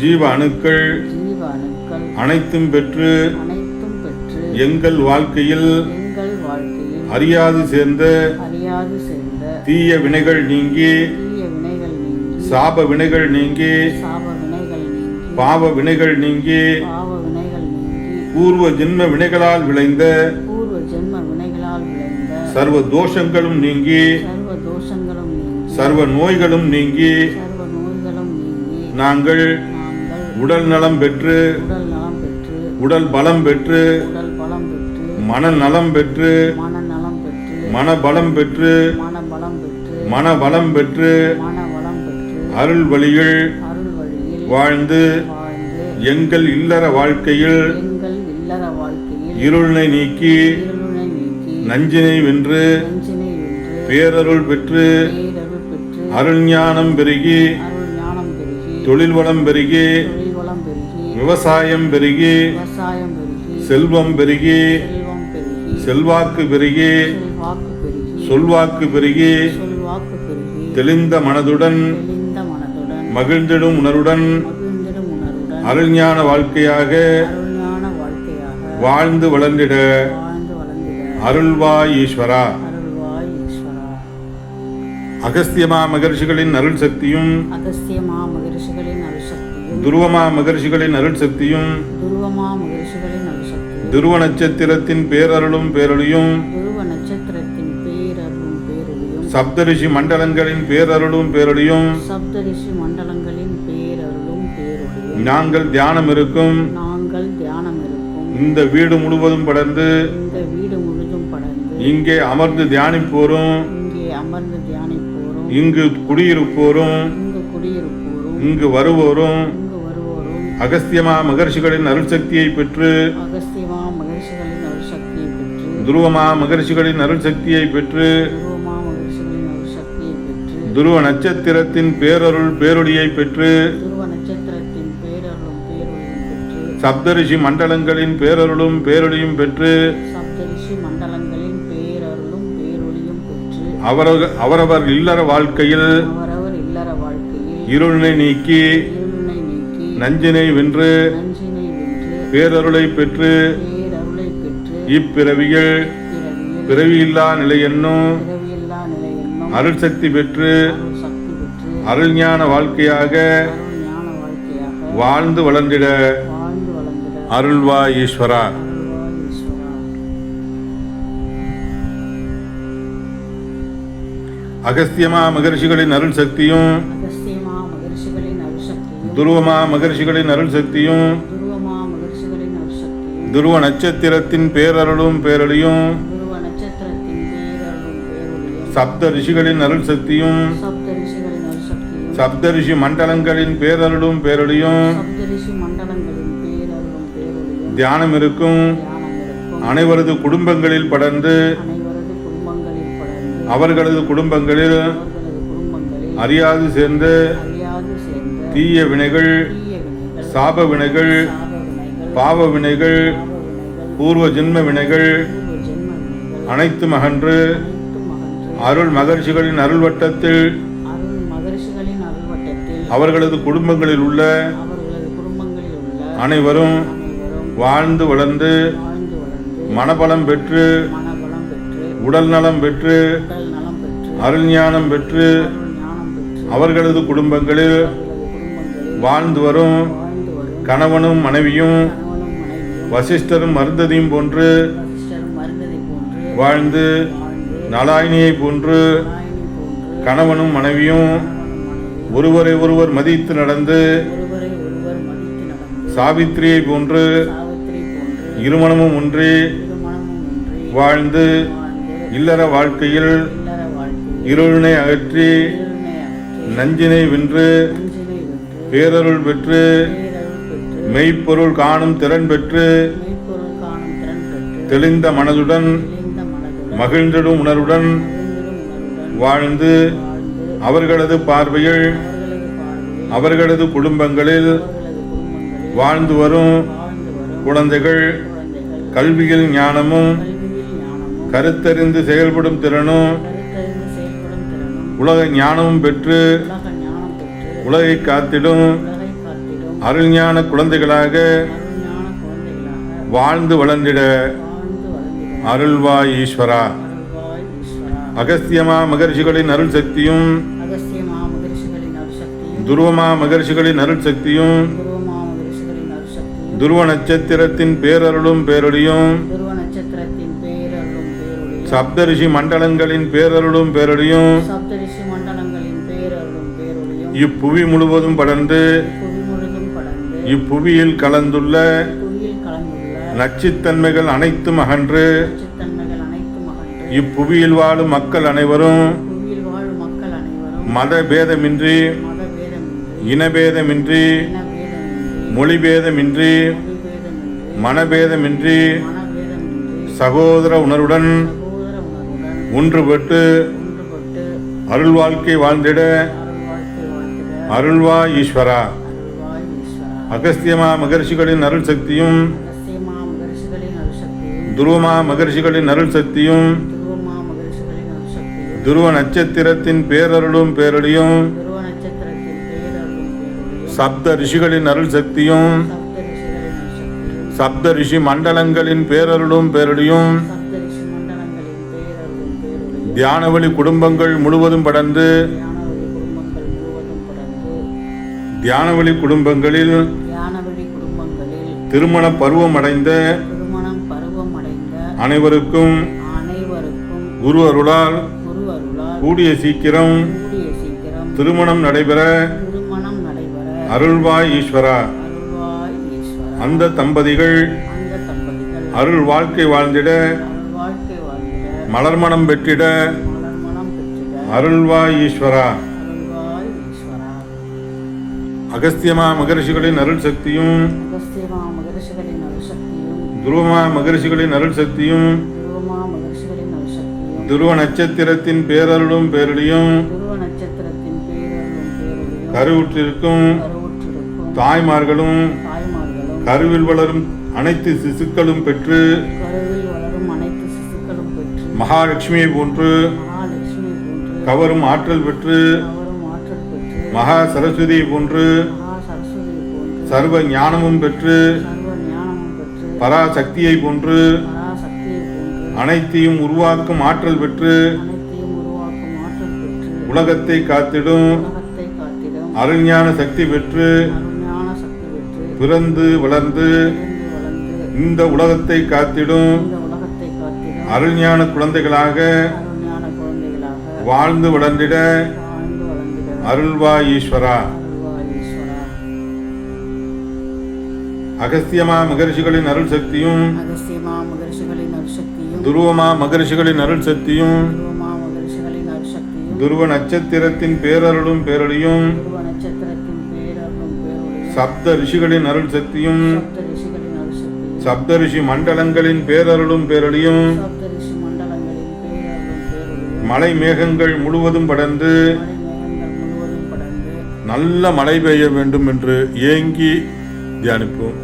ஜீவ அணுக்கள் அனைத்தும் பெற்று எங்கள் வாழ்க்கையில் அறியாது சேர்ந்த தீய வினைகள் நீங்கி சாப வினைகள் நீங்கி பாவ வினைகள் நீங்கி பூர்வ ஜென்ம வினைகளால் விளைந்த சர்வ தோஷங்களும் நீங்கி சர்வ நோய்களும் நீங்கி நாங்கள் உடல் நலம் பெற்று உடல் பலம் பெற்று மனநலம் பெற்று மனபலம் பெற்று மனபலம் பெற்று அருள் வழியில் வாழ்ந்து எங்கள் இல்லற வாழ்க்கையில் இருளினை நீக்கி நஞ்சினை வென்று பேரருள் பெற்று அருள் ஞானம் பெருகி தொழில் வளம் பெருகி விவசாயம் பெருகி செல்வம் பெருகி செல்வாக்கு பெருகி சொல்வாக்கு பெருகி தெளிந்த மனதுடன் மகிழ்ந்திடும் உணர்வுடன் அருள்ஞான வாழ்க்கையாக வாழ்ந்து வளர்ந்திட அருள்வாய் ஈஸ்வரா. அகஸ்தியமா மகரிஷிகளின் அருள் சக்தியும் துருவமா மகரிஷிகளின் அருள் சக்தியும் துருவ நட்சத்திரத்தின் பேரருளும் பேரொளியும் சப்தரிஷி மண்டலங்களின் பேரருளும் பேரொளியும் நாங்கள் தியானம் இருக்கும் இந்த வீடு முழுவதும் படர்ந்து இங்கே அமர்ந்து தியானிப்போரும் இங்கு குடியிருப்போரும் இங்கு வருவோரும் அகஸ்தியமா மகரிஷிகளின் அருள் சக்தியை பெற்று துருவமா மகரிஷிகளின் அருள் சக்தியை பெற்று துருவ நட்சத்திரத்தின் பேரருள் பேரொளியை பெற்று சப்தரிஷி மண்டலங்களின் பேரருளும் பேரொளியும் பெற்று அவரவர் இல்லற வாழ்க்கையில் இருளினை நீக்கி நஞ்சினை வென்று பேரருளை பெற்று பேரருளை பெற்று இப்பிறவியில் பிறவியில் பிறவியில்லா நிலை என்னும் பிறவியில்லா நிலை என்னும் அருள் சக்தி பெற்று அருள் சக்தி பெற்று அருள் ஞான வாழ்க்கையாக அருள் ஞான வாழ்க்கையாக வாழ்ந்து வளர்ந்திட வாழ்ந்து வளர்ந்திட அருள்வாய் ஈஸ்வரா. அருள்வாய் ஈஸ்வரா. அகஸ்தியமா மகர்ஷிகளின் அருள் சக்தியும் அகஸ்தியமா மகர்ஷிகளின் அருள் சக்தியும் துருவமா மகர்ஷிகளின் அருள் சக்தியும் துருவமா மகர்ஷிகளின் அருள் சக்தியும் துருவ நட்சத்திரத்தின் பேரருளும் பேரொளியும் துருவ நட்சத்திரத்தின் பேரருளும் பேரொளியும் சப்த ரிஷிகளின் அருள் சக்தியும் சப்த ரிஷிகளின் அருள் சக்தியும் சப்த ரிஷி மண்டலங்களின் பேரருளும் பேரொளியும் சப்த ரிஷி மண்டலங்களின் பேரருளும் பேரொளியும் தியானம் இருக்கும் ஞானம் இருக்கும் அனைவரது குடும்பங்களில் படர்ந்து அனைவரது குடும்பங்களில் படர்ந்து அவர்களது குடும்பங்களில் அவர்களது குடும்பங்களில் அறியாது சேர்ந்த அறியாது சேர்ந்த தீய வினைகள் தீய வினைகள் சாப வினைகள் சாப வினைகள் பாவ வினைகள் பாவ வினைகள் பூர்வ ஜென்ம வினைகள் பூர்வ ஜென்ம வினைகள் அனைத்தும் அகன்று அனைத்தும் அகன்று அருள் மகர்ஷிகளின் அருள் வட்டத்தில் அருள் மகரிஷிகளின் அருள்வட்டத்தில் அவர்களது குடும்பங்களில் உள்ள அவர்களது குடும்பங்களில் உள்ள அனைவரும் அனைவரும் வாழ்ந்து வளர்ந்து வாழ்ந்து வளர்ந்து மனபலம் பெற்று மனபலம் பெற்று உடல் நலம் பெற்று உடல் நலம் பெற்று அருள் ஞானம் பெற்று அருள் ஞானம் பெற்று அவர்களது குடும்பங்களில் அவர்களது குடும்பங்களில் வாழ்ந்து வரும் வாழ்ந்து வரும் கணவனும் மனைவியும் கணவனும் மனைவியும் வசிஷ்டரும் மருந்ததியும் போன்று வசிஷ்டரும் மருந்ததை போன்று வாழ்ந்து வாழ்ந்து நலாயினியை போன்று நாயினி போன்று கணவனும் மனைவியும் கணவனும் மனைவியும் ஒருவரை ஒருவர் மதித்து நடந்து ஒருவரை ஒருவர் மதித்து நடந்து சாவித்திரியை போன்று சாவித்திரி போன்று இருமணமும் ஒன்றி திருமணமும் ஒன்றி வாழ்ந்து வாழ்ந்து இல்லற வாழ்க்கையில் இல்லற வாழ்க்கையில் இருளினை அகற்றி இருளினை அகற்றி நஞ்சினை வென்று நஞ்சினை வென்று பேரருள் பெற்று பேரருள் பெற்று மெய்ப்பொருள் காணும் திறன் பெற்று மெய்ப்பொருள் காணும் திறன் பெற்று தெளிந்த மனதுடன் தெளிந்த மனதுடன் மகிழ்ந்திடும் உணர்வுடன் மகிழ்ந்திடும் உணர்வுடன் வாழ்ந்து வாழ்ந்து அவர்களது பார்வையில் அவர்களது பார்வையில் அவர்களது குடும்பங்களில் அவர்களது குடும்பங்களில் வாழ்ந்து வரும் வாழ்ந்து வரும் குழந்தைகள் குழந்தைகள் கல்வியில் ஞானமும் கல்வியில் ஞானமும் கருத்தறிந்து செயல்படும் திறனும் கருத்தறிந்து செயல்படும் திறனும் உலக ஞானமும் பெற்று உலக ஞானம் பெற்று உலகை காத்திடும் உலகை காத்திடும் அருள்ஞான குழந்தைகளாக அருள்ஞான குழந்தைகளாக வாழ்ந்து வளர்ந்திட வாழ்ந்து வளர்ந்திட அருள்வாய் ஈஸ்வரா. அருள்வாய் ஈஸ்வரா. அகஸ்தியமா மகர்ஷிகளின் அருள் சக்தியும் அகஸ்திய மாமகரிஷிகளின் அருள்சக்தியும் துருவமா மகர்ஷிகளின் அருள் சக்தியும் துருவ மாமகரிஷிகளின் அருள்சக்தியும் துருவ நட்சத்திரத்தின் பேரருளும் பேரொளியும் துருவ நட்சத்திரத்தின் பேரருளும் பேரொளியும் சப்தரிஷி மண்டலங்களின் பேரருளும் பேரொளியும் சப்தரிஷி மண்டலங்களின் பேரருளும் பேரொளியும் இப்புவி முழுவதும் படர்ந்து புவி முழுதும் படர்ந்து இப்புவியில் கலந்துள்ள புவியில் கலந்துள்ள நச்சுத்தன்மைகள் அனைத்தும் அகன்று நச்சுத்தன்மைகள் அனைத்தும் அகன்று இப்புவியில் வாழும் மக்கள் அனைவரும் புவியில் வாழும் மக்கள் அனைவரும் மத பேதமின்றி மதபேதமின்றி இனபேதமின்றி இனபேதமின்றி மொழிபேதமின்றி மொழிபேதமின்றி மனபேதமின்றி மனபேதமின்றி சகோதர உணர்வுடன் சகோதர உணர்வுடன் ஒன்றுபட்டு ஒன்றுபட்டு அருள் வாழ்க்கை வாழ்ந்திட அருள் வாழ்க்கை வாழ்த்திட அருள்வாய் ஈஸ்வரா. அருள்வாய் ஈஸ்வரா. அகஸ்தியமா மகர்ஷிகளின் அருள் சக்தியும் அகஸ்தியமா மகரிஷிகளின் அருள்சக்தியும் துருவமா மகர்ஷிகளின் அருள் சக்தியும் துருவமா மகரிஷிகளின் அருள்சக்தியும் துருவ நட்சத்திரத்தின் பேரருளும் பேரொளியும் துருவ நட்சத்திரத்தின் பேரருளும் பேரொளியும் சப்த ரிஷிகளின் அருள் சக்தியும் சப்த ரிஷிகளின் அருள்சக்தியும் சப்த ரிஷி மண்டலங்களின் பேரருளும் பேரொளியும் சப்த ரிஷி மண்டலங்களின் பேரருளும் பேரொளியும் தியானவழி குடும்பங்கள் முழுவதும் படர்ந்து ஞானவழி குடும்பங்கள் முழுவதும் படர்ந்து தியானவழி குடும்பங்களில் ஞானவழி குடும்பங்களில் திருமண பருவம் அடைந்த திருமணம் பருவம் அடைந்த அனைவருக்கும் அனைவருக்கும் குரு அருளால் குரு அருளால் கூடிய சீக்கிரம் கூடிய சீக்கிரம் திருமணம் நடைபெற திருமணம் நடைபெற அருள்வாய் ஈஸ்வரா. அருள்வாய் ஈஸ்வரா. அந்த தம்பதிகள் அந்த தம்பதிகள் அருள் வாழ்க்கை வாழ்ந்திட அருள் வாழ்க்கை வாழ்ந்திட மலர்மணம் பெற்றிட மலர்மணம் பெற்றிட அருள்வாய் ஈஸ்வரா. அருள்வாய் ஈஸ்வரா. அகஸ்தியமா மகர்ஷிகளின் அருள் சக்தியும் அகஸ்தியமா மகரிஷிகளின் அருள்சக்தியும் துருவமா மகர்ஷிகளின் அருள் சக்தியும் துருவமா மகரிஷிகளின் அருள்சக்தியும் துருவ நட்சத்திரத்தின் பேரருளும் பேரொளியும் துருவ நட்சத்திரத்தின் பேரருளும் பேரொளியும் கருவுற்றிருக்கும் கருவுற்றிருக்கும் தாய்மார்களும் தாய்மார்களும் கருவில் வளரும் அனைத்து சிசுக்களும் பெற்று கருவில் வளரும் அனைத்து சிசுக்களும் பெற்று மகாலட்சுமியை போன்று மகாலட்சுமி போன்று கவரும் ஆற்றல் பெற்று அவரும் ஆற்றல் பெற்று மகா சரஸ்வதியை போன்று மகா சரஸ்வதி போன்று சர்வ ஞானமும் பெற்று சர்வ ஞானமும் பராசக்தியை போன்று பராசக்தியை போன்று அனைத்தையும் உருவாக்கும் ஆற்றல் பெற்று அனைத்தையும் உருவாக்கும் ஆற்றல் பெற்று உலகத்தை காத்திடும் உலகத்தை காத்திடும் அருஞான சக்தி பெற்று அருஞான சக்தி பெற்று பிறந்து வளர்ந்து பிறந்து வளர்ந்து இந்த உலகத்தை காத்திடும் இந்த உலகத்தை காத்திடும் அருஞான குழந்தைகளாக அருஞான குழந்தைகளாக வாழ்ந்து வளர்ந்திட வாழ்ந்து வளர்ந்திட அருள்வாய் ஈஸ்வரா. அருள்வாய் ஈஸ்வரா. அகஸ்தியமா மகரிஷிகளின் அருள் சக்தியும் அகஸ்தியமா மகரிஷிகளின் அருசக்தியும் துருவமா மகரிஷிகளின் அருள் சக்தியும் துருவமா மகரிஷிகளின் அருசக்தியும் துருவ நட்சத்திரத்தின் பேரருளும் பேரொழியும் துருவ நட்சத்திரத்தின் பேரருளும் பேரொழியும் சப்த ரிஷிகளின் அருள் சக்தியும் சப்த ரிஷிகளின் அருசக்தியும் சப்த ரிஷி மண்டலங்களின் பேரருளும் பேரொழியும் சப்த ரிஷி மண்டலங்களின் பேரருளும் பேரொழியும் மலை மேகங்கள் முழுவதும் படர்ந்து மழை மேகங்கள் முழுவதும் படர்ந்து நல்ல மழை பெய்ய வேண்டும் என்று ஏங்கி தியானிப்போம்.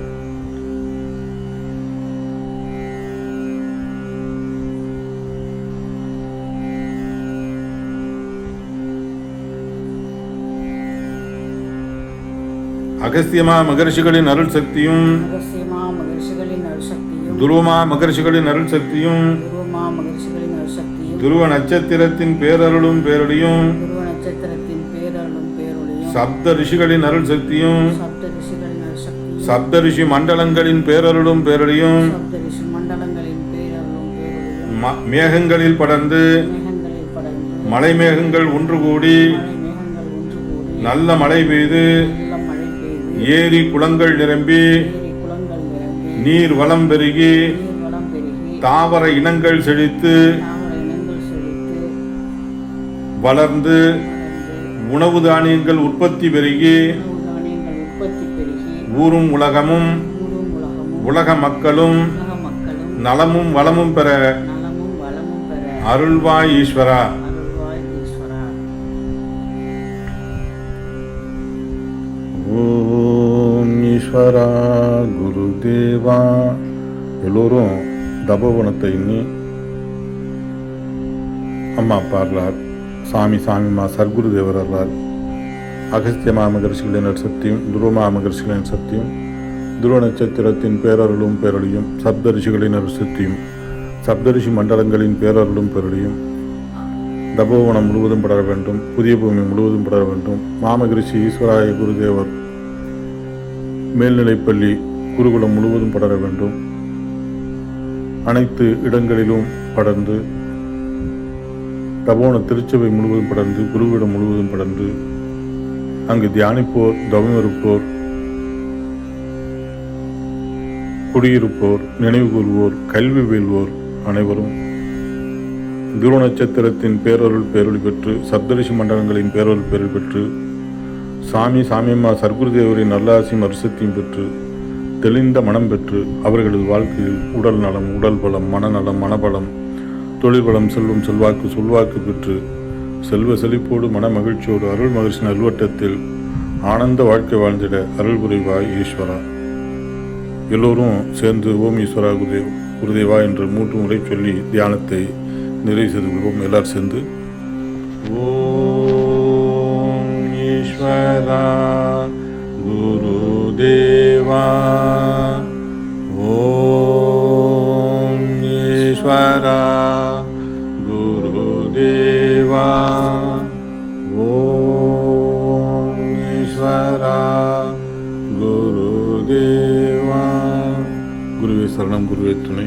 அகஸ்தியமா மகரிஷிகளின் அருள் சக்தியும் அகஸ்தியமா மகரிஷிகளின் அருசக்தியும் துருவமா மகரிஷிகளின் அருள் சக்தியும் துருவமா மகரிஷிகளின் அருசக்தியும் துருவ நட்சத்திரத்தின் பேரருளும் பேரொழியும் துருவ நட்சத்திரத்தின் பேரருளும் பேரொழியும் சப்த ரிஷிகளின் அருள் சக்தியும் சப்த ரிஷிகளின் அருசக்தியும் சப்த ரிஷி மண்டலங்களின் பேரருளும் பேரொழியும் சப்த ரிஷி மண்டலங்களின் பேரருளும் பேரொழியும் மேகங்களில் படர்ந்து மேகங்களில் படர்ந்து மலை மேகங்கள் ஒன்று கூடி மழை மேகங்கள் ஒன்று கூடி நல்ல மழை பெய்து நல்ல மழை பெய்து ஏரி குளங்கள் நிரம்பி ஏரி குளங்கள் நிரம்பி நீர் வளம் பெருகி நீர் வளம் பெருகி தாவர இனங்கள் செழித்து தாவர இனங்கள் செழித்து வளர்ந்து வளர்ந்து உணவு தானியங்கள் உற்பத்தி பெருகி உணவு தானியங்கள் உற்பத்தி பெருகி ஊரும் உலகமும் ஊரும் உலகமும் உலக மக்களும் உலக மக்களும் நலமும் வளமும் பெற நலமும் வளமும் பெற அருள்வாய் ஈஸ்வரா. அருள்வாய் ஈஸ்வரா. ஓம் ஈஸ்வரா குருதேவா. எல்லோரும் தபோவனத்தை எண்ணி அம்மா பாடுறார். சாமி சாமிமா சர்க்குருதேவர் அருளார். அகஸ்தியமா மகரிஷிகளின் சக்தியும் துருவமா மகரிஷிகளின் சக்தியும் துருவ நட்சத்திரத்தின் பேரருளும் பேரொழியும் சப்த ரிஷிகளின் அருள் சக்தியும் சப்தரிஷி மண்டலங்களின் பேரருளும் பேரொழியும் தபோவனம் முழுவதும் படர வேண்டும். புதிய பூமி முழுவதும் படர வேண்டும். மாமகரிஷி ஈஸ்வராய குருதேவர் மேல்நிலைப்பள்ளி குருகுலம் முழுவதும் படர வேண்டும். அனைத்து இடங்களிலும் படர்ந்து தபோவன திருச்சபை முழுவதும் படர்ந்து குருவிடம் முழுவதும் படர்ந்து அங்கு தியானிப்போர், தவமிருப்போர், குடியிருப்போர், நினைவு கூறுவோர், கல்வி வெல்வோர் அனைவரும் துருவ நட்சத்திரத்தின் பேரருள் பேரொளி பெற்று சப்தரிஷி மண்டலங்களின் பேரருள் பேரொளி பெற்று சாமி சாமியம்மா சர்க்குருதேவரின் நல்லாசியும் அரிசத்தையும் பெற்று தெளிந்த மனம் பெற்று அவர்களது வாழ்க்கையில் உடல் நலம், உடல் பலம், மனநலம், மனபலம், தொழில் பலம், செல்வம், செல்வாக்கு, சொல்வாக்கு பெற்று செல்வ செழிப்போடு மன மகிழ்ச்சியோடு அருள் மகிழ்ச்சி நல்வட்டத்தில் ஆனந்த வாழ்க்கை வாழ்ந்திட அருள் புரிவாய் ஈஸ்வரா. எல்லோரும் சேர்ந்து ஓம் ஈஸ்வரா குருதேவா என்று 3 முறை சொல்லி தியானத்தை நிறைவு செய்து கொள்வோம். எல்லாரும் சேர்ந்து ஓம் ஈஸ்வரா குருதேவா ஓம் ஈஸ்வரா குருதேவா ஓம் ஈஸ்வரா குருதேவா. குருவே சரணம், குருவே துணை.